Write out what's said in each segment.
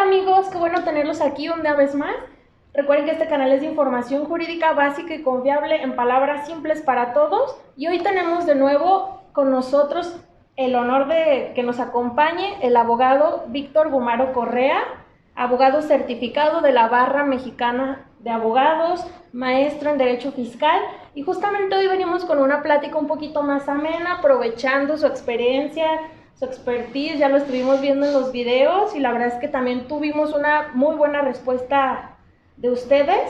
amigos, qué bueno tenerlos aquí una vez más. Recuerden que este canal es de información jurídica básica y confiable en palabras simples para todos. Y hoy tenemos de nuevo con nosotros el honor de que nos acompañe el abogado Víctor Gumaro Correa, abogado certificado de la Barra Mexicana de Abogados, maestro en Derecho Fiscal. Y justamente hoy venimos con una plática un poquito más amena, aprovechando su experiencia, su expertise. Ya lo estuvimos viendo en los videos y la verdad es que también tuvimos una muy buena respuesta de ustedes.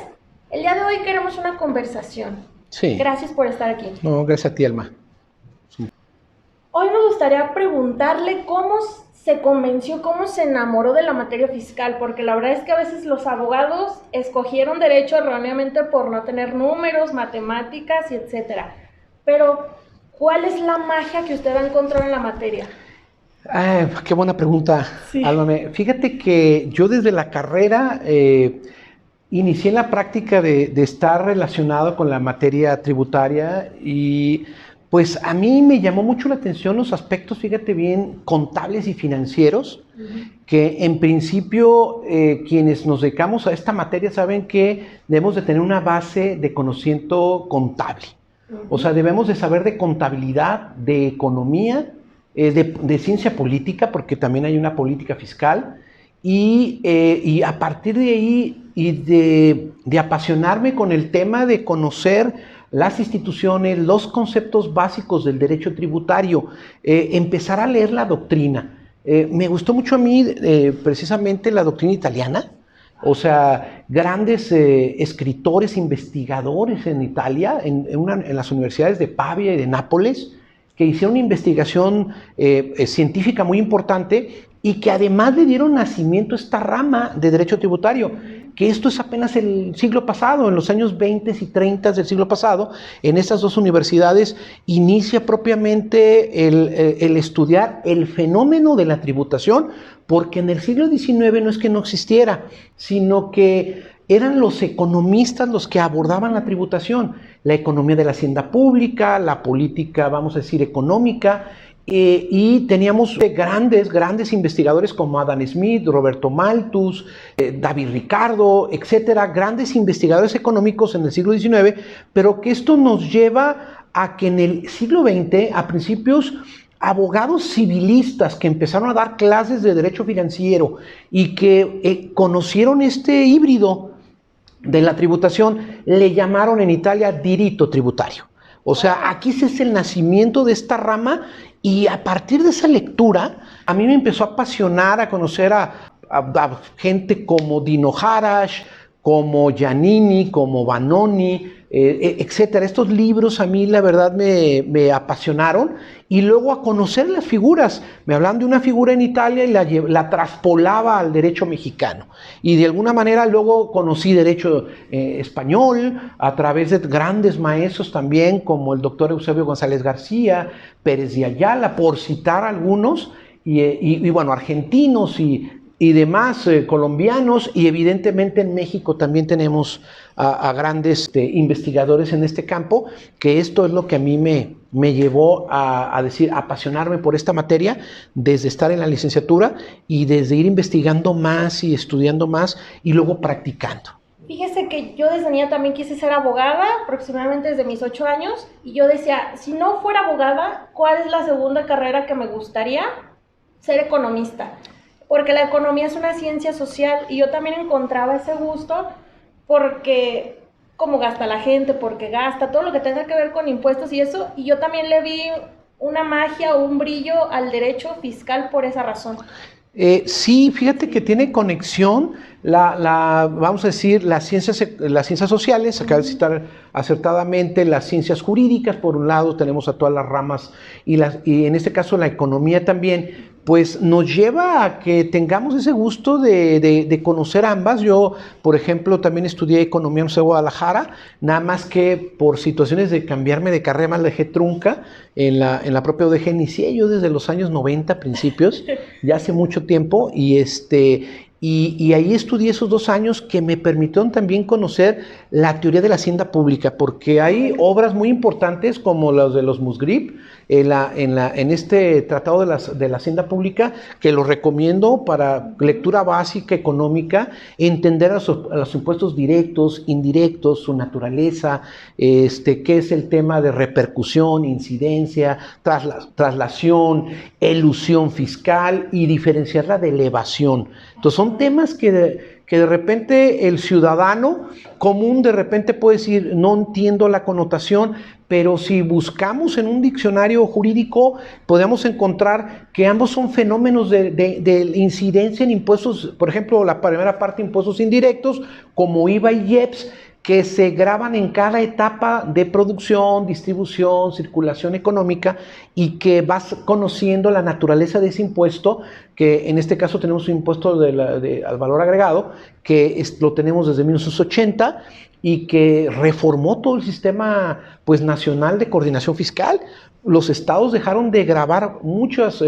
El día de hoy queremos una conversación. Sí. Gracias por estar aquí. No, gracias a ti, Alma. Hoy me gustaría preguntarle cómo se convenció, cómo se enamoró de la materia fiscal, porque la verdad es que a veces los abogados escogieron derecho erróneamente por no tener números, matemáticas y etcétera. Pero, ¿cuál es la magia que usted va a encontrar en la materia? Qué buena pregunta, Sí. Alma. Fíjate que yo desde la carrera inicié en la práctica de estar relacionado con la materia tributaria y pues a mí me llamó mucho la atención los aspectos, fíjate bien, contables y financieros, que en principio quienes nos dedicamos a esta materia saben que debemos de tener una base de conocimiento contable. O sea, debemos de saber de contabilidad, de economía, de ciencia política, porque también hay una política fiscal, y a partir de ahí y de apasionarme con el tema de conocer las instituciones, los conceptos básicos del derecho tributario, empezar a leer la doctrina. Me gustó mucho a mí precisamente la doctrina italiana, o sea, grandes escritores, investigadores en Italia, en las universidades de Pavia y de Nápoles, que hicieron una investigación científica muy importante y que además le dieron nacimiento a esta rama de derecho tributario, que esto es apenas el siglo pasado, en los años 20 y 30 del siglo pasado, en estas dos universidades inicia propiamente el estudiar el fenómeno de la tributación, porque en el siglo XIX no es que no existiera, sino que eran los economistas los que abordaban la tributación, la economía de la hacienda pública, la política, vamos a decir, económica, y teníamos grandes investigadores como Adam Smith, Roberto Malthus, David Ricardo, etcétera, grandes investigadores económicos en el siglo XIX, pero que esto nos lleva a que en el siglo XX, a principios, abogados civilistas que empezaron a dar clases de derecho financiero y que conocieron este híbrido de la tributación, le llamaron en Italia diritto tributario. O sea, aquí es el nacimiento de esta rama y a partir de esa lectura a mí me empezó a apasionar a conocer a gente como Dino Harash, como Giannini, como Vanoni, etcétera. Estos libros a mí la verdad me apasionaron y luego a conocer las figuras. Me hablaban de una figura en Italia y la traspolaba al derecho mexicano. Y de alguna manera luego conocí derecho español a través de grandes maestros también como el doctor Eusebio González García, Pérez de Ayala, por citar algunos, y bueno, argentinos y demás colombianos, y evidentemente en México también tenemos a grandes investigadores en este campo, que esto es lo que a mí me llevó a apasionarme por esta materia desde estar en la licenciatura y desde ir investigando más y estudiando más y luego practicando. Fíjese que yo desde niña también quise ser abogada, aproximadamente desde mis 8 años, y yo decía, si no fuera abogada, ¿cuál es la segunda carrera que me gustaría? Ser economista. Porque la economía es una ciencia social y yo también encontraba ese gusto porque cómo gasta la gente, porque gasta, todo lo que tenga que ver con impuestos y eso, y yo también le vi una magia o un brillo al derecho fiscal por esa razón. Sí, fíjate que tiene conexión vamos a decir, las ciencias sociales, acaba de citar acertadamente las ciencias jurídicas, por un lado tenemos a todas las ramas y en este caso la economía también, pues nos lleva a que tengamos ese gusto de conocer ambas. Yo, por ejemplo, también estudié economía en la Guadalajara, nada más que por situaciones de cambiarme de carrera, más la dejé trunca en la propia UDG. Inicié yo desde los años 90, principios, ya hace mucho tiempo, y ahí estudié esos 2 años que me permitieron también conocer la teoría de la hacienda pública, porque hay obras muy importantes como las de los Musgrave, en este Tratado de la Hacienda Pública, que lo recomiendo para lectura básica económica, entender a los impuestos directos, indirectos, su naturaleza, qué es el tema de repercusión, incidencia, traslación, elusión fiscal y diferenciarla de elevación. Entonces son temas que de repente el ciudadano común de repente puede decir, no entiendo la connotación, pero si buscamos en un diccionario jurídico, podemos encontrar que ambos son fenómenos de incidencia en impuestos, por ejemplo, la primera parte, impuestos indirectos, como IVA y IEPS, que se graban en cada etapa de producción, distribución, circulación económica, y que vas conociendo la naturaleza de ese impuesto, que en este caso tenemos un impuesto al valor agregado, que lo tenemos desde 1980, y que reformó todo el sistema pues, nacional de coordinación fiscal. Los estados dejaron de gravar muchas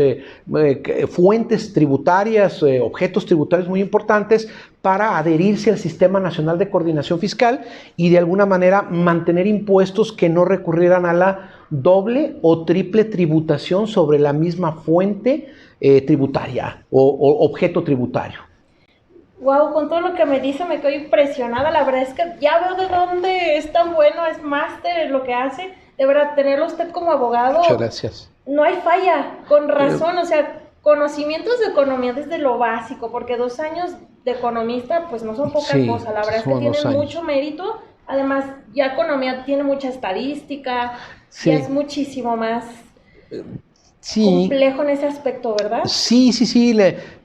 fuentes tributarias, objetos tributarios muy importantes para adherirse al Sistema Nacional de Coordinación Fiscal y de alguna manera mantener impuestos que no recurrieran a la doble o triple tributación sobre la misma fuente tributaria o objeto tributario. Wow, con todo lo que me dice me quedo impresionada. La verdad es que ya veo de dónde es tan bueno, es máster lo que hace. De verdad, tenerlo usted como abogado. Muchas gracias. No hay falla, con razón. O sea, conocimientos de economía desde lo básico, porque 2 años de economista, pues no son pocas cosas. La verdad es que tiene mucho mérito. Además, ya economía tiene mucha estadística, ya es muchísimo más complejo en ese aspecto, ¿verdad? Sí.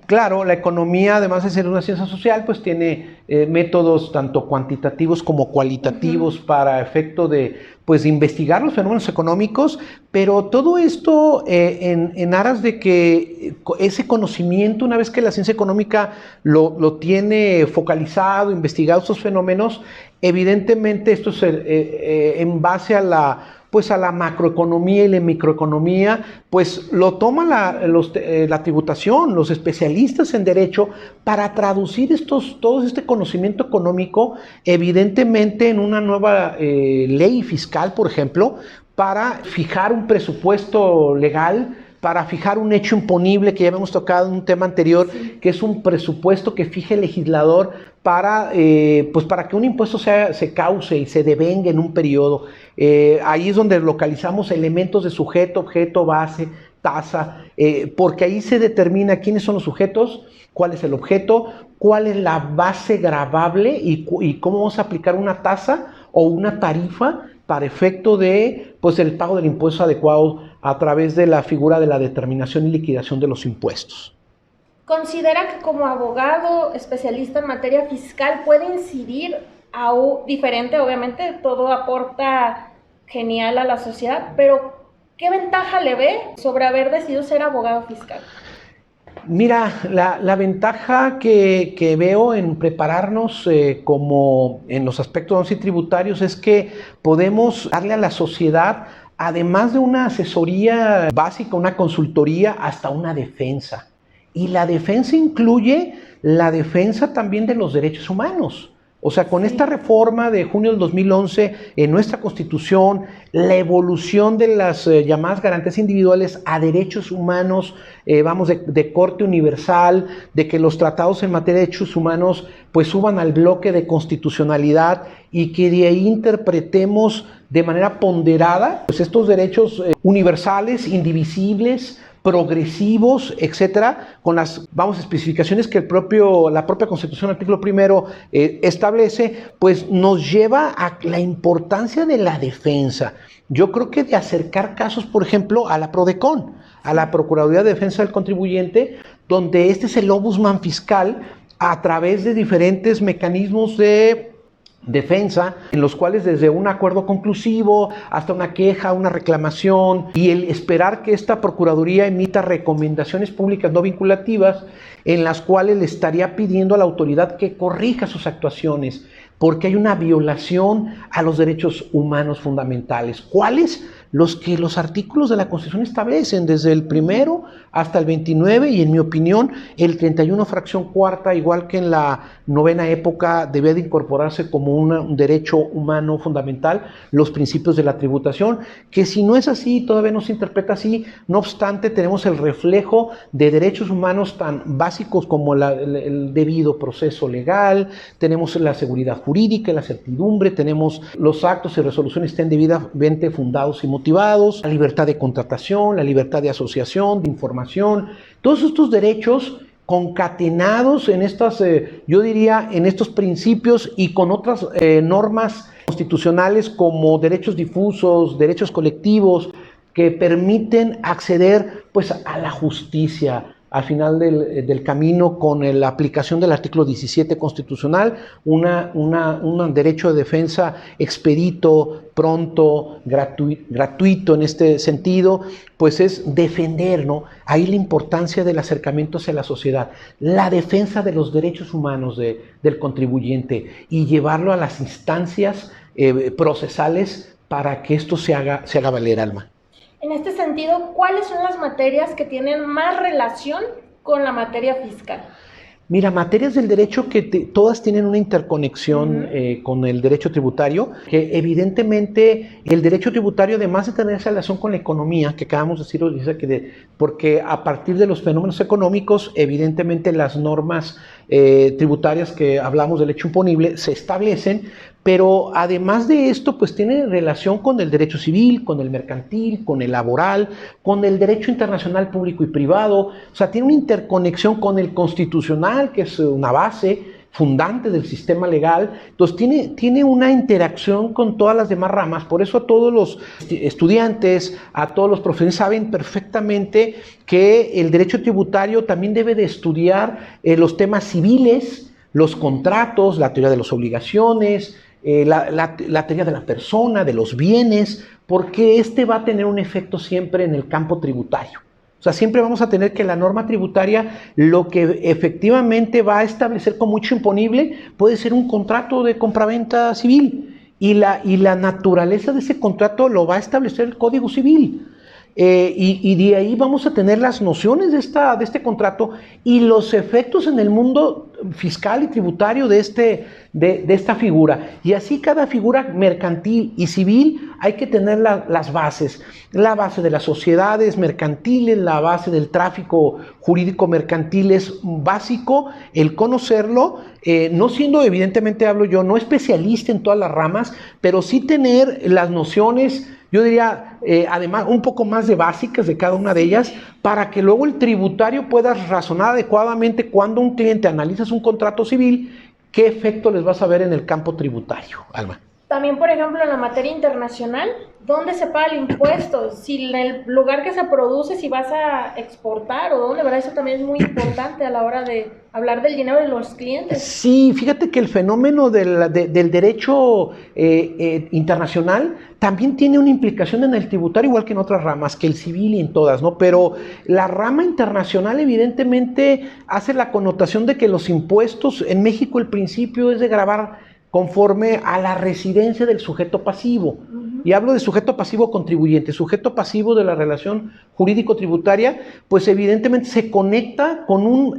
Claro, la economía, además de ser una ciencia social, pues tiene métodos tanto cuantitativos como cualitativos para efecto de pues, investigar los fenómenos económicos, pero todo esto en aras de que ese conocimiento, una vez que la ciencia económica lo tiene focalizado, investigado estos fenómenos, evidentemente esto es en base a la macroeconomía y la microeconomía, pues lo toma la tributación, los especialistas en derecho, para traducir todo este conocimiento económico, evidentemente en una nueva ley fiscal, por ejemplo, para fijar un presupuesto legal, para fijar un hecho imponible, que ya habíamos tocado en un tema anterior, que es un presupuesto que fije el legislador para que un impuesto se cause y se devengue en un periodo. Ahí es donde localizamos elementos de sujeto, objeto, base, tasa, porque ahí se determina quiénes son los sujetos, cuál es el objeto, cuál es la base gravable y cómo vamos a aplicar una tasa o una tarifa para efecto de el pago del impuesto adecuado a través de la figura de la determinación y liquidación de los impuestos. ¿Considera que como abogado especialista en materia fiscal puede incidir diferente? Obviamente todo aporta genial a la sociedad, pero ¿qué ventaja le ve sobre haber decidido ser abogado fiscal? Mira, la ventaja que veo en prepararnos como en los aspectos tributarios es que podemos darle a la sociedad, además de una asesoría básica, una consultoría, hasta una defensa. Y la defensa incluye la defensa también de los derechos humanos. O sea, con esta reforma de junio del 2011 en nuestra Constitución, la evolución de las llamadas garantías individuales a derechos humanos, de corte universal, de que los tratados en materia de derechos humanos pues suban al bloque de constitucionalidad y que de ahí interpretemos de manera ponderada pues estos derechos universales, indivisibles, progresivos, etcétera, con las especificaciones que la propia Constitución, artículo 1, establece, pues nos lleva a la importancia de la defensa. Yo creo que de acercar casos, por ejemplo, a la PRODECON, a la Procuraduría de Defensa del Contribuyente, donde este es el ombudsman fiscal a través de diferentes mecanismos de defensa, en los cuales desde un acuerdo conclusivo hasta una queja, una reclamación y el esperar que esta Procuraduría emita recomendaciones públicas no vinculativas en las cuales le estaría pidiendo a la autoridad que corrija sus actuaciones porque hay una violación a los derechos humanos fundamentales. ¿Cuáles? Los que los artículos de la Constitución establecen, desde el 1 hasta el 29 y en mi opinión el 31 fracción cuarta, igual que en la novena época, debía de incorporarse como un derecho humano fundamental, los principios de la tributación, que si no es así, todavía no se interpreta así. No obstante, tenemos el reflejo de derechos humanos tan básicos como el debido proceso legal, tenemos la seguridad jurídica, la certidumbre, tenemos los actos y resoluciones estén debidamente fundados y motivados, la libertad de contratación, la libertad de asociación, de información, todos estos derechos concatenados en estas, yo diría, en estos principios y con otras normas constitucionales como derechos difusos, derechos colectivos, que permiten acceder pues a la justicia al final del camino con la aplicación del artículo 17 constitucional, un derecho de defensa expedito, pronto, gratuito en este sentido, pues es defender, ¿no? Ahí la importancia del acercamiento hacia la sociedad, la defensa de los derechos humanos del contribuyente y llevarlo a las instancias procesales para que esto se haga valer, Alma. En este sentido, ¿cuáles son las materias que tienen más relación con la materia fiscal? Mira, materias del derecho que todas tienen una interconexión con el derecho tributario, que evidentemente el derecho tributario, además de tener esa relación con la economía, que acabamos de decir, porque a partir de los fenómenos económicos, evidentemente las normas tributarias que hablamos del hecho imponible se establecen, pero además de esto, pues tiene relación con el derecho civil, con el mercantil, con el laboral, con el derecho internacional público y privado, o sea, tiene una interconexión con el constitucional, que es una base fundante del sistema legal, entonces tiene una interacción con todas las demás ramas, por eso a todos los estudiantes, a todos los profesores saben perfectamente que el derecho tributario también debe de estudiar los temas civiles, los contratos, la teoría de las obligaciones, la teoría de la persona, de los bienes, porque este va a tener un efecto siempre en el campo tributario. O sea, siempre vamos a tener que la norma tributaria lo que efectivamente va a establecer como hecho imponible puede ser un contrato de compraventa civil y la naturaleza de ese contrato lo va a establecer el Código Civil. Y de ahí vamos a tener las nociones de este contrato y los efectos en el mundo fiscal y tributario de esta figura. Y así cada figura mercantil y civil hay que tener las bases. La base de las sociedades mercantiles, la base del tráfico jurídico mercantil es básico, el conocerlo, no siendo, evidentemente hablo yo, no especialista en todas las ramas, pero sí tener las nociones, yo diría, además, un poco más de básicas de cada una de ellas, para que luego el tributario pueda razonar adecuadamente cuando un cliente analiza un contrato civil, qué efecto les vas a ver en el campo tributario, Alma. También, por ejemplo, en la materia internacional, ¿dónde se paga el impuesto? Si en el lugar que se produce, si vas a exportar o dónde, ¿verdad? Eso también es muy importante a la hora de hablar del dinero de los clientes. Sí, fíjate que el fenómeno del derecho internacional también tiene una implicación en el tributario, igual que en otras ramas, que el civil y en todas, ¿no? Pero la rama internacional evidentemente hace la connotación de que los impuestos, en México el principio es de gravar conforme a la residencia del sujeto pasivo. Y hablo de sujeto pasivo contribuyente, sujeto pasivo de la relación jurídico-tributaria, pues evidentemente se conecta con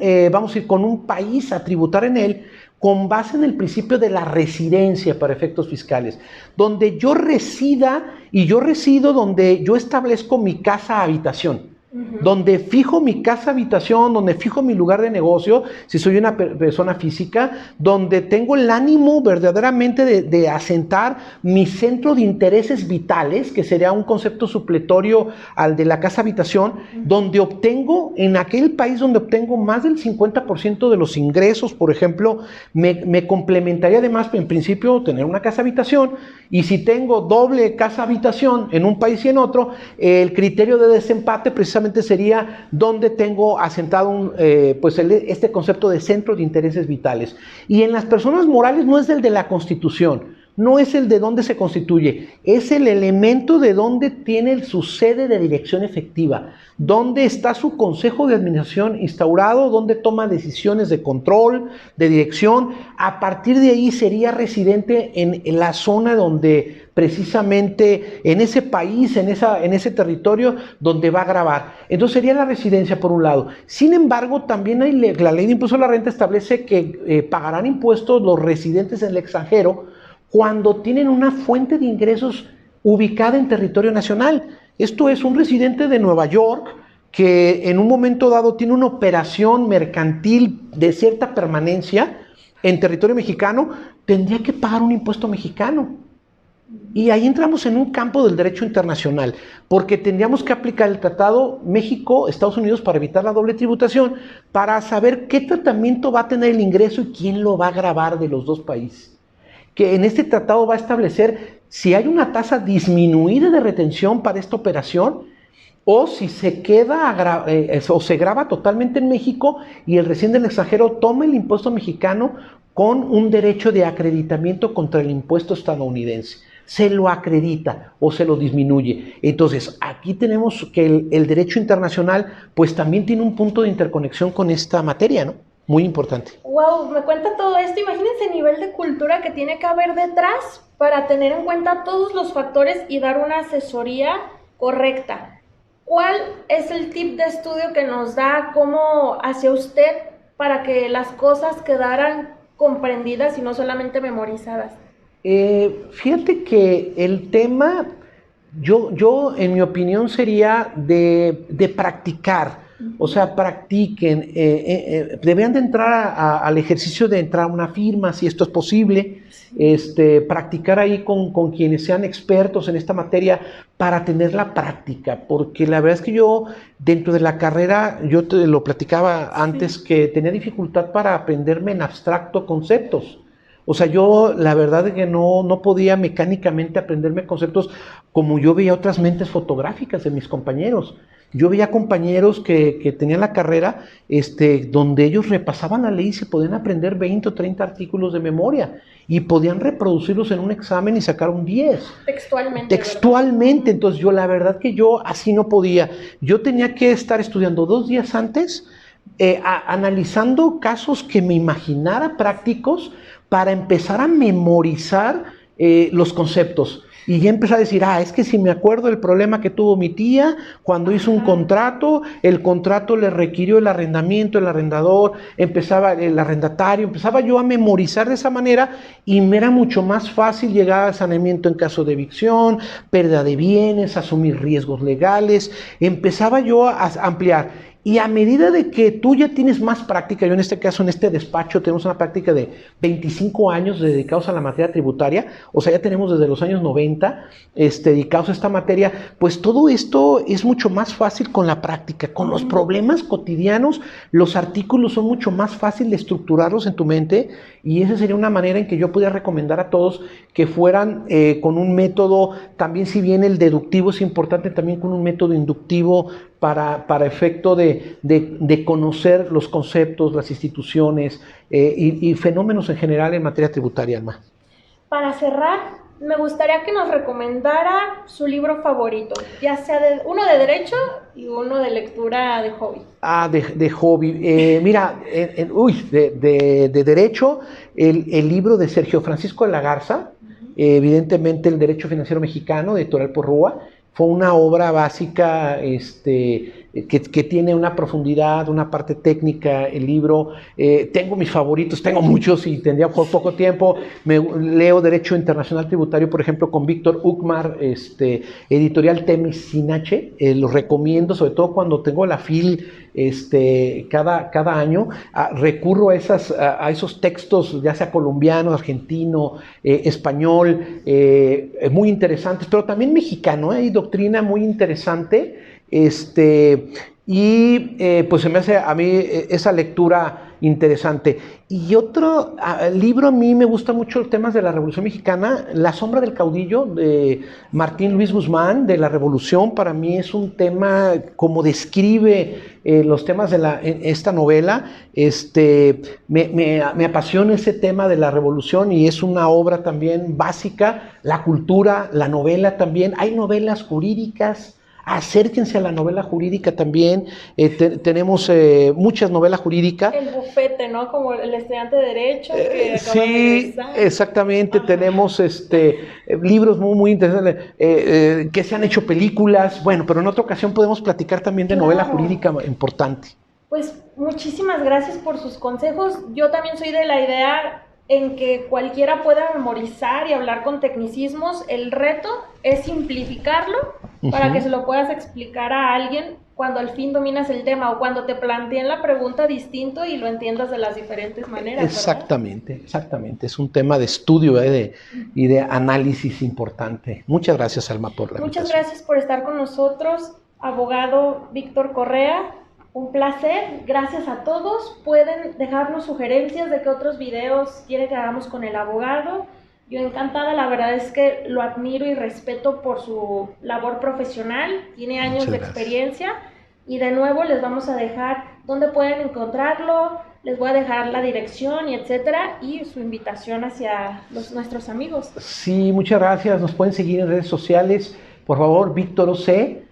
con un país a tributar en él, con base en el principio de la residencia para efectos fiscales, donde yo resida y yo resido donde yo establezco mi casa-habitación. Donde fijo mi casa habitación, donde fijo mi lugar de negocio, si soy una persona física, donde tengo el ánimo verdaderamente de asentar mi centro de intereses vitales, que sería un concepto supletorio al de la casa habitación, donde obtengo, en aquel país donde obtengo más del 50% de los ingresos, por ejemplo, me complementaría además, en principio, tener una casa habitación, y si tengo doble casa habitación en un país y en otro, el criterio de desempate precisamente sería donde tengo asentado este concepto de centro de intereses vitales. Y en las personas morales no es el de la Constitución, no es el de dónde se constituye, es el elemento de dónde tiene su sede de dirección efectiva, dónde está su consejo de administración instaurado, dónde toma decisiones de control, de dirección. A partir de ahí sería residente en la zona donde precisamente, en ese país, en ese territorio donde va a grabar. Entonces sería la residencia por un lado. Sin embargo, también hay la ley de impuesto a la renta establece que pagarán impuestos los residentes en el extranjero cuando tienen una fuente de ingresos ubicada en territorio nacional. Esto es un residente de Nueva York que en un momento dado tiene una operación mercantil de cierta permanencia en territorio mexicano, tendría que pagar un impuesto mexicano. Y ahí entramos en un campo del derecho internacional, porque tendríamos que aplicar el tratado México-Estados Unidos para evitar la doble tributación, para saber qué tratamiento va a tener el ingreso y quién lo va a gravar de los dos países. Que en este tratado va a establecer si hay una tasa disminuida de retención para esta operación, o si se queda o se grava totalmente en México y el residente del extranjero toma el impuesto mexicano con un derecho de acreditamiento contra el impuesto estadounidense. Se lo acredita o se lo disminuye. Entonces, aquí tenemos que el derecho internacional pues también tiene un punto de interconexión con esta materia, ¿no? Muy importante. Wow, me cuenta todo esto. Imagínense el nivel de cultura que tiene que haber detrás para tener en cuenta todos los factores y dar una asesoría correcta. ¿Cuál es el tip de estudio que nos da como hacia usted para que las cosas quedaran comprendidas y no solamente memorizadas? Fíjate que el tema, yo en mi opinión sería de practicar. O sea, practiquen, deberían de entrar al ejercicio de entrar a una firma, si esto es posible, practicar ahí con quienes sean expertos en esta materia para tener la práctica, porque la verdad es que yo dentro de la carrera, yo te lo platicaba antes, que tenía dificultad para aprenderme en abstracto conceptos. O sea, yo la verdad es que no podía mecánicamente aprenderme conceptos como yo veía otras mentes fotográficas de mis compañeros. Yo veía compañeros que tenían la carrera donde ellos repasaban la ley y se podían aprender 20 o 30 artículos de memoria y podían reproducirlos en un examen y sacar un 10. Textualmente. Textualmente. Entonces yo la verdad que yo así no podía. Yo tenía que estar estudiando 2 días antes, analizando casos que me imaginara prácticos para empezar a memorizar los conceptos. Y ya empecé a decir, es que si me acuerdo del problema que tuvo mi tía cuando hizo un contrato, el contrato le requirió el arrendamiento, el arrendador, el arrendatario, empezaba yo a memorizar de esa manera y me era mucho más fácil llegar al saneamiento en caso de evicción, pérdida de bienes, asumir riesgos legales, empezaba yo a ampliar. Y a medida de que tú ya tienes más práctica, yo en este caso, en este despacho, tenemos una práctica de 25 años dedicados a la materia tributaria, o sea, ya tenemos desde los años 90 dedicados a esta materia, pues todo esto es mucho más fácil con la práctica, con los problemas cotidianos, los artículos son mucho más fácil de estructurarlos en tu mente, y esa sería una manera en que yo podría recomendar a todos que fueran con un método, también si bien el deductivo es importante, también con un método inductivo para efecto de conocer los conceptos, las instituciones y fenómenos en general en materia tributaria, Alma. Para cerrar, me gustaría que nos recomendara su libro favorito, ya sea uno de derecho y uno de lectura de hobby. De hobby. Mira, de derecho, el libro de Sergio Francisco de la Garza, evidentemente el Derecho Financiero Mexicano, editorial Porrúa. Fue una obra básica que tiene una profundidad, una parte técnica, el libro. Tengo mis favoritos, tengo muchos y tendría poco tiempo. Leo Derecho Internacional Tributario, por ejemplo, con Víctor Uckmar, editorial Temis sin H. Los recomiendo, sobre todo cuando tengo la FIL cada año. Recurro a esos textos, ya sea colombiano, argentino, español, muy interesantes, pero también mexicano. Hay doctrina muy interesante. Pues se me hace a mí esa lectura interesante. Y otro libro, a mí me gusta mucho los temas de la Revolución Mexicana, La sombra del caudillo, de Martín Luis Guzmán, de la Revolución. Para mí es un tema, como describe los temas de esta novela, me apasiona ese tema de la Revolución y es una obra también básica. La cultura, la novela también. Hay novelas jurídicas. Acérquense a la novela jurídica también. Tenemos muchas novelas jurídicas. El bufete, ¿no? Como el estudiante de Derecho que acaba sí, de regresar. exactamente. Tenemos libros muy, muy interesantes que se han hecho películas. Bueno, pero en otra ocasión podemos platicar también de novela jurídica importante. Pues muchísimas gracias por sus consejos. Yo también soy de la idea en que cualquiera pueda memorizar y hablar con tecnicismos. El reto es simplificarlo para que se lo puedas explicar a alguien cuando al fin dominas el tema o cuando te planteen la pregunta distinto y lo entiendas de las diferentes maneras. Exactamente, ¿verdad? Exactamente. Es un tema de estudio y de análisis importante. Muchas gracias, Alma, por la invitación. Muchas gracias por estar con nosotros, abogado Víctor Correa. Un placer, gracias a todos. Pueden dejarnos sugerencias de qué otros videos quieren que hagamos con el abogado. Yo encantada, la verdad es que lo admiro y respeto por su labor profesional. Tiene años de experiencia y de nuevo les vamos a dejar dónde pueden encontrarlo, les voy a dejar la dirección y etcétera y su invitación hacia nuestros amigos. Sí, muchas gracias. Nos pueden seguir en redes sociales. Por favor, Víctor O.C.,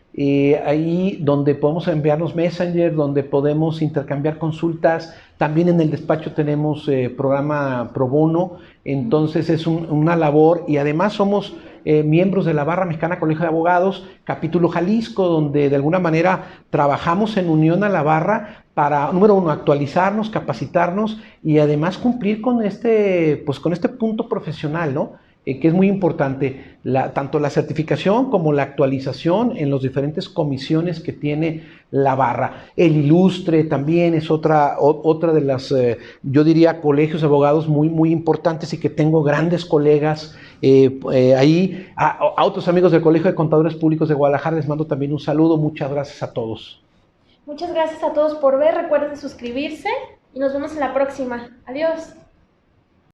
ahí donde podemos enviarnos Messenger, donde podemos intercambiar consultas. También en el despacho tenemos programa pro bono, entonces es una labor y además somos miembros de la Barra Mexicana Colegio de Abogados, capítulo Jalisco, donde de alguna manera trabajamos en unión a la barra para, número uno, actualizarnos, capacitarnos y además cumplir con con este punto profesional, ¿no? Que es muy importante, tanto la certificación como la actualización en las diferentes comisiones que tiene la barra. El ilustre también es otra de las, yo diría, colegios de abogados muy, muy importantes y que tengo grandes colegas ahí. A otros amigos del Colegio de Contadores Públicos de Guadalajara les mando también un saludo. Muchas gracias a todos. Muchas gracias a todos por ver. Recuerden suscribirse y nos vemos en la próxima. Adiós.